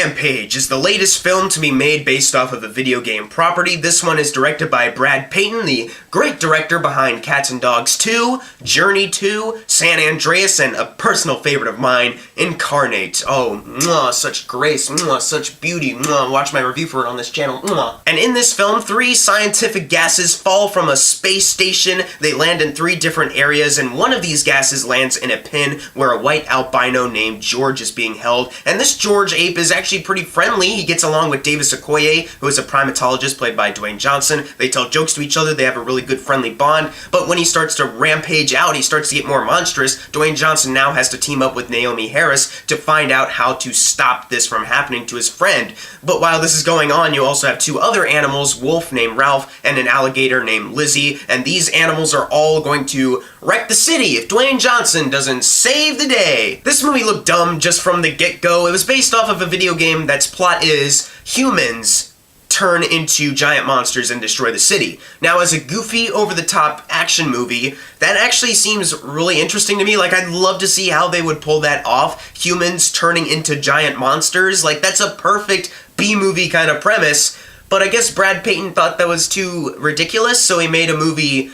Rampage is the latest film to be made based off of a video game property. This one is directed by Brad Peyton, the great director behind Cats and Dogs 2, Journey 2, San Andreas, and a personal favorite of mine, Incarnate. Oh, such grace, such beauty. Watch my review for it on this channel. And in this film, 3 scientific gases fall from a space station. They land in 3 different areas, and one of these gases lands in a pin where a white albino named George is being held. And this George ape is actually pretty friendly. He gets along with Davis Okoye, who is a primatologist played by Dwayne Johnson. They tell jokes to each other. They have a really good friendly bond. But when he starts to rampage out, he starts to get more monstrous. Dwayne Johnson now has to team up with Naomi Harris to find out how to stop this from happening to his friend. But while this is going on, you also have 2 other animals, wolf named Ralph and an alligator named Lizzie. And these animals are all going to wreck the city if Dwayne Johnson doesn't save the day. This movie looked dumb just from the get-go. It was based off of a video game that's plot is humans turn into giant monsters and destroy the city. Now, as a goofy, over-the-top action movie, that actually seems really interesting to me. Like, I'd love to see how they would pull that off. Humans turning into giant monsters. Like, that's a perfect B-movie kind of premise. But I guess Brad Peyton thought that was too ridiculous, so he made a movie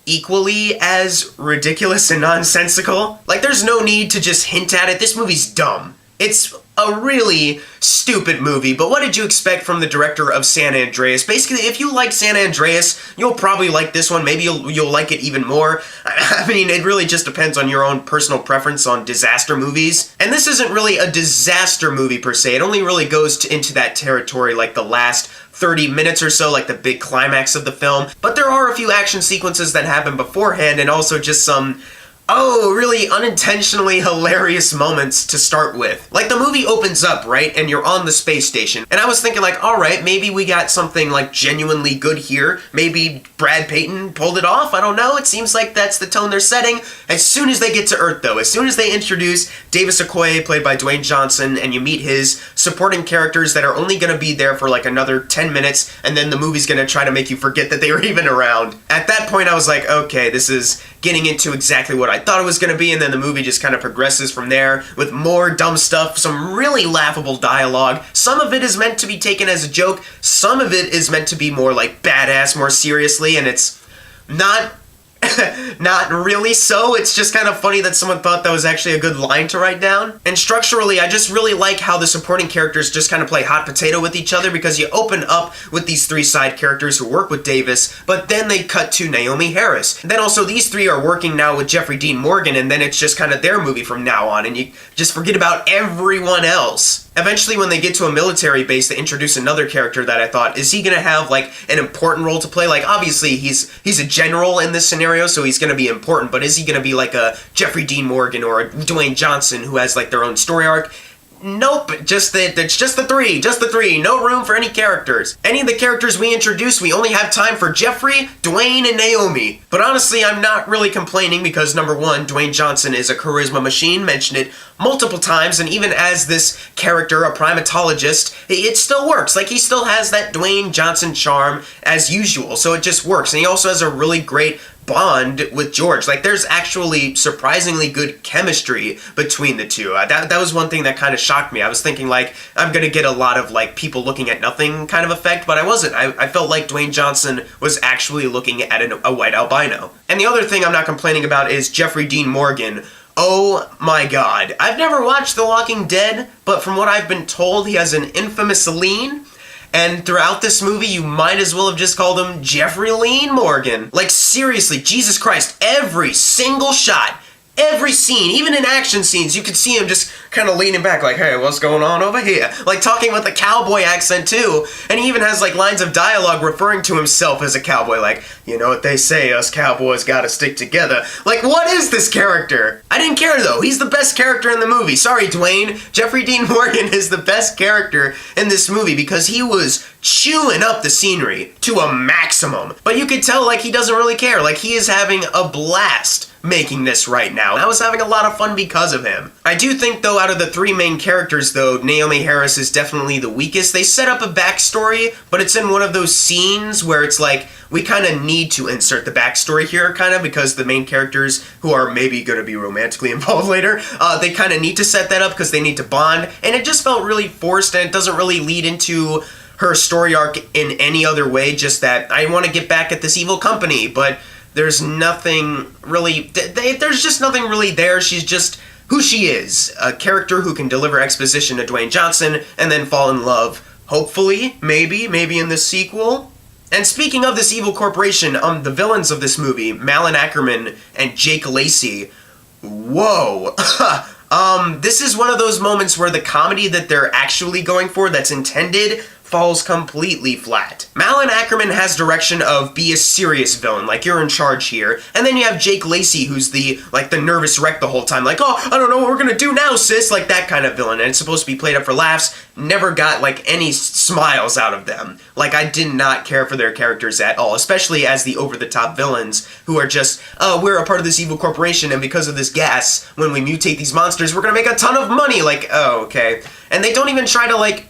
equally as ridiculous and nonsensical. Like, there's no need to just hint at it. This movie's dumb. It's a really stupid movie, but what did you expect from the director of San Andreas? Basically, if you like San Andreas, you'll probably like this one. Maybe you'll like it even more. I mean, it really just depends on your own personal preference on disaster movies. And this isn't really a disaster movie per se. It only really goes into that territory like the last 30 minutes or so, like the big climax of the film. But there are a few action sequences that happen beforehand, and also just some really unintentionally hilarious moments to start with. Like, the movie opens up, right, and you're on the space station, and I was thinking, like, alright, maybe we got something, like, genuinely good here. Maybe Brad Peyton pulled it off, I don't know, it seems like that's the tone they're setting. As soon as they get to Earth, though, as soon as they introduce Davis Okoye, played by Dwayne Johnson, and you meet his supporting characters that are only gonna be there for, like, another 10 minutes, and then the movie's gonna try to make you forget that they were even around. At that point, I was like, okay, this is getting into exactly what I thought it was going to be, and then the movie just kind of progresses from there with more dumb stuff, some really laughable dialogue. Some of it is meant to be taken as a joke, some of it is meant to be more like badass, more seriously, and it's not really so. It's just kind of funny that someone thought that was actually a good line to write down. And structurally, I just really like how the supporting characters just kind of play hot potato with each other, because you open up with these 3 side characters who work with Davis, but then they cut to Naomi Harris. And then also these 3 are working now with Jeffrey Dean Morgan, and then it's just kind of their movie from now on, and you just forget about everyone else. Eventually, when they get to a military base, they introduce another character that I thought, is he gonna have, like, an important role to play? Like, obviously, he's a general in this scenario, so he's gonna be important, but is he gonna be like a Jeffrey Dean Morgan or a Dwayne Johnson who has, like, their own story arc? Nope, it's just the 3, no room for any characters. Any of the characters we introduce, we only have time for Jeffrey, Dwayne, and Naomi. But honestly, I'm not really complaining because, number 1, Dwayne Johnson is a charisma machine, mentioned it multiple times, and even as this character, a primatologist, it still works. Like, he still has that Dwayne Johnson charm as usual, so it just works. And he also has a really great bond with George. Like, there's actually surprisingly good chemistry between the 2. That was one thing that kind of shocked me. I was thinking, like, I'm gonna get a lot of, like, people looking at nothing kind of effect, but I wasn't. I felt like Dwayne Johnson was actually looking at a white albino. And the other thing I'm not complaining about is Jeffrey Dean Morgan. Oh my god. I've never watched The Walking Dead, but from what I've been told, he has an infamous lean. And throughout this movie, you might as well have just called him Jeffrey Lean Morgan. Like, seriously, Jesus Christ, every single shot, every scene, even in action scenes, you could see him just kind of leaning back like, hey, what's going on over here? Like, talking with a cowboy accent, too. And he even has, like, lines of dialogue referring to himself as a cowboy, like, you know what they say, us cowboys gotta stick together. Like, what is this character? I didn't care, though. He's the best character in the movie. Sorry, Dwayne. Jeffrey Dean Morgan is the best character in this movie because he was chewing up the scenery to a maximum. But you could tell, like, he doesn't really care. Like, he is having a blast making this right now. I was having a lot of fun because of him. I do think, though, out of the three main characters, though, Naomie Harris is definitely the weakest. They set up a backstory, but it's in one of those scenes where it's like, we kind of need to insert the backstory here, kind of, because the main characters, who are maybe going to be romantically involved later, they kind of need to set that up because they need to bond, and it just felt really forced, and it doesn't really lead into her story arc in any other way, just that I want to get back at this evil company, but there's nothing really, there's just nothing really there. She's just who she is, a character who can deliver exposition to Dwayne Johnson and then fall in love, hopefully, maybe in the sequel. And speaking of this evil corporation, the villains of this movie, Malin Ackerman and Jake Lacy, whoa. This is one of those moments where the comedy that they're actually going for, that's intended, falls completely flat. Malin Ackerman has direction of be a serious villain, like you're in charge here, and then you have Jake Lacy, who's the nervous wreck the whole time, like, oh, I don't know what we're gonna do now, sis, like that kind of villain, and it's supposed to be played up for laughs. Never got, like, any smiles out of them. Like, I did not care for their characters at all, especially as the over-the-top villains, who are just, we're a part of this evil corporation, and because of this gas, when we mutate these monsters, we're gonna make a ton of money, like, oh, okay. And they don't even try to, like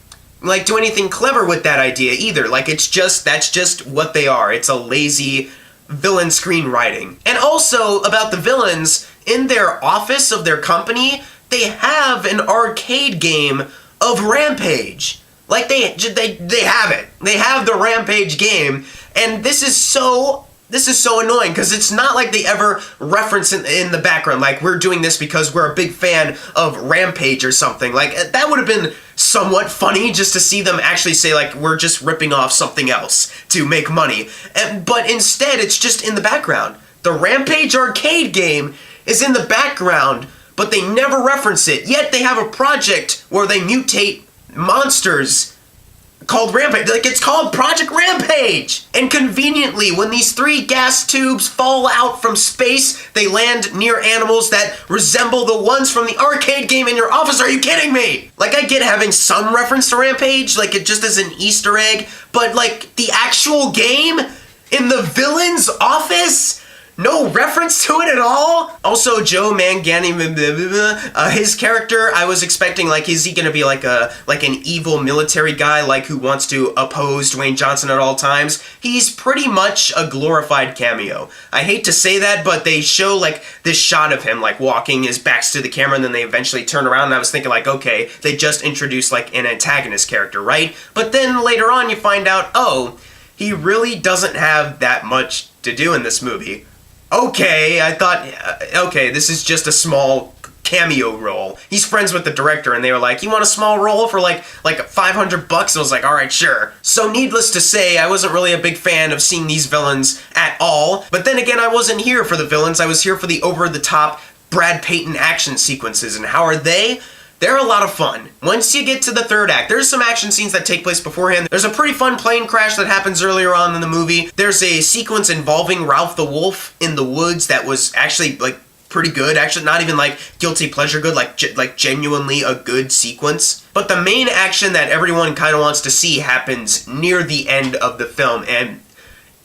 do anything clever with that idea either. Like, it's just, that's just what they are. It's a lazy villain screenwriting. And also, about the villains, in their office of their company, they have an arcade game of Rampage. Like, they have it. They have the Rampage game, and this is so annoying, because it's not like they ever reference in the background, like, we're doing this because we're a big fan of Rampage or something. Like, that would have been somewhat funny, just to see them actually say, like, we're just ripping off something else to make money. But instead, it's just in the background. The Rampage arcade game is in the background, but they never reference it. Yet they have a project where they mutate monsters called Rampage. Like, it's called Project Rampage! And conveniently, when these 3 gas tubes fall out from space, they land near animals that resemble the ones from the arcade game in your office. Are you kidding me? Like, I get having some reference to Rampage, like, it just is an Easter egg, but, like, the actual game in the villain's office? No reference to it at all? Also, Joe Mangani, his character, I was expecting, like, is he gonna be like an evil military guy, like, who wants to oppose Dwayne Johnson at all times? He's pretty much a glorified cameo. I hate to say that, but they show, like, this shot of him, like, walking, his back's to the camera, and then they eventually turn around, and I was thinking, like, okay, they just introduced, like, an antagonist character, right? But then later on, you find out, oh, he really doesn't have that much to do in this movie. Okay, I thought, okay, this is just a small cameo role. He's friends with the director, and they were like, you want a small role for like $500? I was like, alright, sure. So needless to say, I wasn't really a big fan of seeing these villains at all, but then again, I wasn't here for the villains, I was here for the over-the-top Brad Peyton action sequences, and how are they? They're a lot of fun. Once you get to the third act, there's some action scenes that take place beforehand. There's a pretty fun plane crash that happens earlier on in the movie. There's a sequence involving Ralph the Wolf in the woods that was actually, like, pretty good. Actually, not even, like, guilty pleasure good, like genuinely a good sequence. But the main action that everyone kind of wants to see happens near the end of the film, and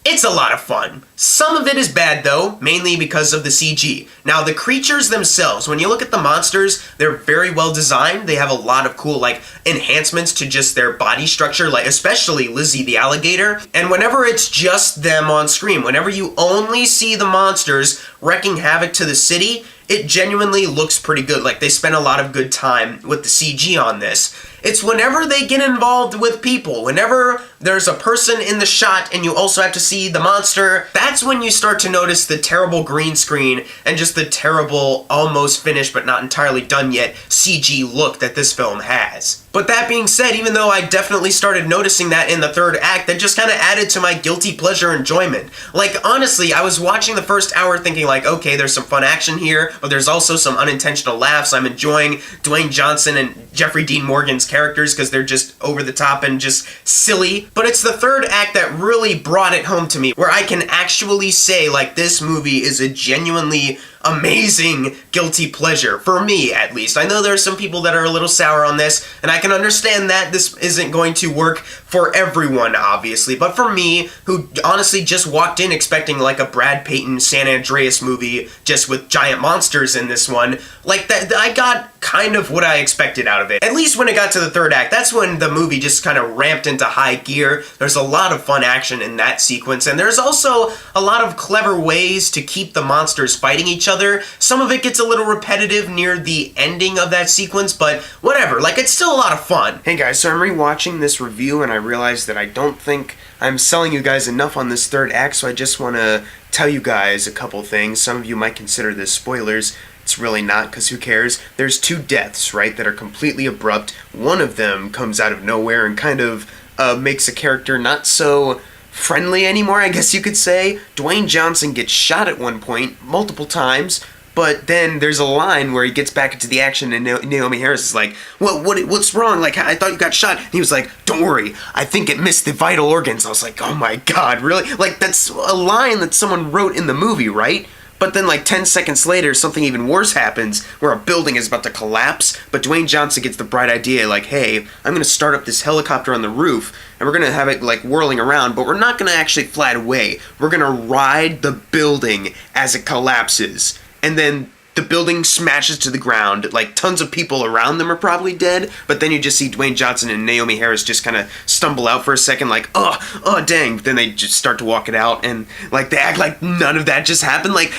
it's a lot of fun. Some of it is bad, though, mainly because of the CG. Now, the creatures themselves, when you look at the monsters, they're very well designed. They have a lot of cool, like, enhancements to just their body structure, like, especially Lizzie the alligator. And whenever it's just them on screen, whenever you only see the monsters wreaking havoc to the city, it genuinely looks pretty good. Like, they spend a lot of good time with the CG on this. It's whenever they get involved with people, whenever there's a person in the shot and you also have to see the monster, that's when you start to notice the terrible green screen and just the terrible, almost finished but not entirely done yet CG look that this film has. But that being said, even though I definitely started noticing that in the third act, that just kind of added to my guilty pleasure enjoyment. Like, honestly, I was watching the first hour thinking, like, okay, there's some fun action here, but there's also some unintentional laughs. I'm enjoying Dwayne Johnson and Jeffrey Dean Morgan's characters because they're just over the top and just silly. But it's the third act that really brought it home to me, where I can actually say, like, this movie is a genuinely amazing guilty pleasure, for me at least. I know there are some people that are a little sour on this, and I can understand that this isn't going to work for everyone, obviously, but for me, who honestly just walked in expecting like a Brad Peyton San Andreas movie just with giant monsters in this one, like that, I got kind of what I expected out of it. At least when it got to the third act, that's when the movie just kind of ramped into high gear. There's a lot of fun action in that sequence, and there's also a lot of clever ways to keep the monsters fighting each other. Some of it gets a little repetitive near the ending of that sequence, but whatever, like it's still a lot of fun. Hey guys, so I'm rewatching this review and I realized that I don't think I'm selling you guys enough on this third act, so I just want to tell you guys a couple things. Some of you might consider this spoilers. It's really not, because who cares? There's 2 deaths, right, that are completely abrupt. One of them comes out of nowhere and kind of makes a character not so friendly anymore, I guess you could say. Dwayne Johnson gets shot at one point, multiple times, but then there's a line where he gets back into the action and Naomi Harris is like, what's wrong? Like, I thought you got shot. And he was like, don't worry, I think it missed the vital organs. I was like, oh my god, really? Like, that's a line that someone wrote in the movie, right? But then like 10 seconds later, something even worse happens where a building is about to collapse, but Dwayne Johnson gets the bright idea like, hey, I'm gonna start up this helicopter on the roof, and we're gonna have it like whirling around, but we're not gonna actually fly it away. We're gonna ride the building as it collapses. And then the building smashes to the ground, like tons of people around them are probably dead, but then you just see Dwayne Johnson and Naomi Harris just kind of stumble out for a second like, oh dang, then they just start to walk it out, and like they act like none of that just happened. Like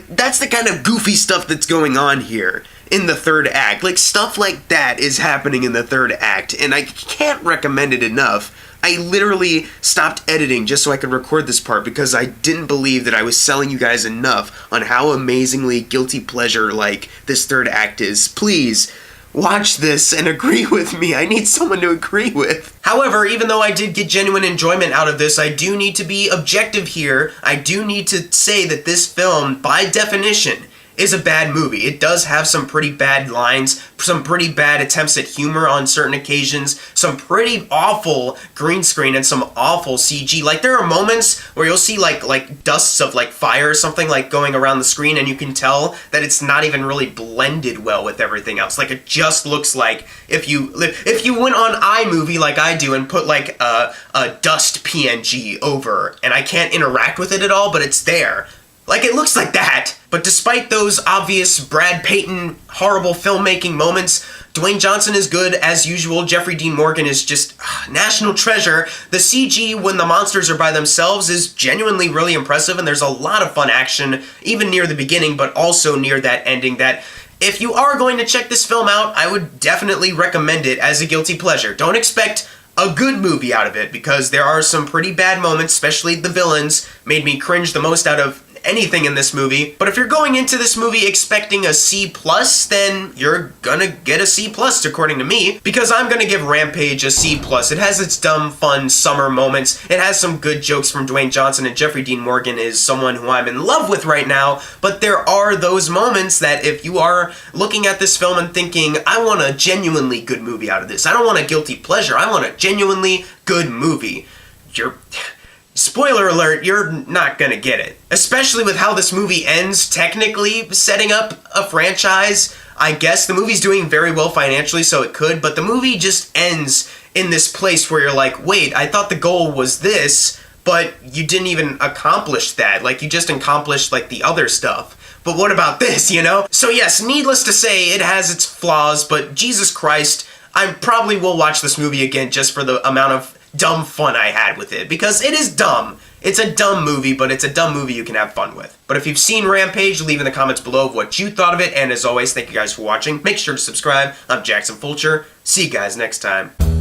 that's the kind of goofy stuff that's going on here in the third act. Like stuff like that is happening in the third act, and I can't recommend it enough. I literally stopped editing just so I could record this part because I didn't believe that I was selling you guys enough on how amazingly guilty pleasure like this third act is. Please, watch this and agree with me. I need someone to agree with. However, even though I did get genuine enjoyment out of this, I do need to be objective here. I do need to say that this film, by definition, is a bad movie. It does have some pretty bad lines, some pretty bad attempts at humor on certain occasions, some pretty awful green screen and some awful CG. Like there are moments where you'll see like dusts of like fire or something like going around the screen, and you can tell that it's not even really blended well with everything else. Like it just looks like if you went on iMovie like I do and put like a dust PNG over, and I can't interact with it at all, but it's there. Like, it looks like that. But despite those obvious Brad Peyton horrible filmmaking moments, Dwayne Johnson is good as usual. Jeffrey Dean Morgan is just national treasure. The CG when the monsters are by themselves is genuinely really impressive, and there's a lot of fun action, even near the beginning, but also near that ending that if you are going to check this film out, I would definitely recommend it as a guilty pleasure. Don't expect a good movie out of it, because there are some pretty bad moments, especially the villains made me cringe the most out of anything in this movie. But if you're going into this movie expecting a C+, then you're gonna get a C+, according to me, because I'm gonna give Rampage a C+. It has its dumb, fun summer moments. It has some good jokes from Dwayne Johnson, and Jeffrey Dean Morgan is someone who I'm in love with right now, but there are those moments that if you are looking at this film and thinking, I want a genuinely good movie out of this, I don't want a guilty pleasure, I want a genuinely good movie, spoiler alert, you're not gonna get it. Especially with how this movie ends, technically setting up a franchise. I guess the movie's doing very well financially, so it could, but the movie just ends in this place where you're like, wait, I thought the goal was this, but you didn't even accomplish that. Like, you just accomplished, like, the other stuff. But what about this, you know? So yes, needless to say, it has its flaws, but Jesus Christ, I probably will watch this movie again just for the amount of dumb fun I had with it, because it is dumb. It's a dumb movie, but it's a dumb movie you can have fun with. But if you've seen Rampage, leave in the comments below of what you thought of it, and as always, thank you guys for watching. Make sure to subscribe. I'm Jackson Fulcher. See you guys next time.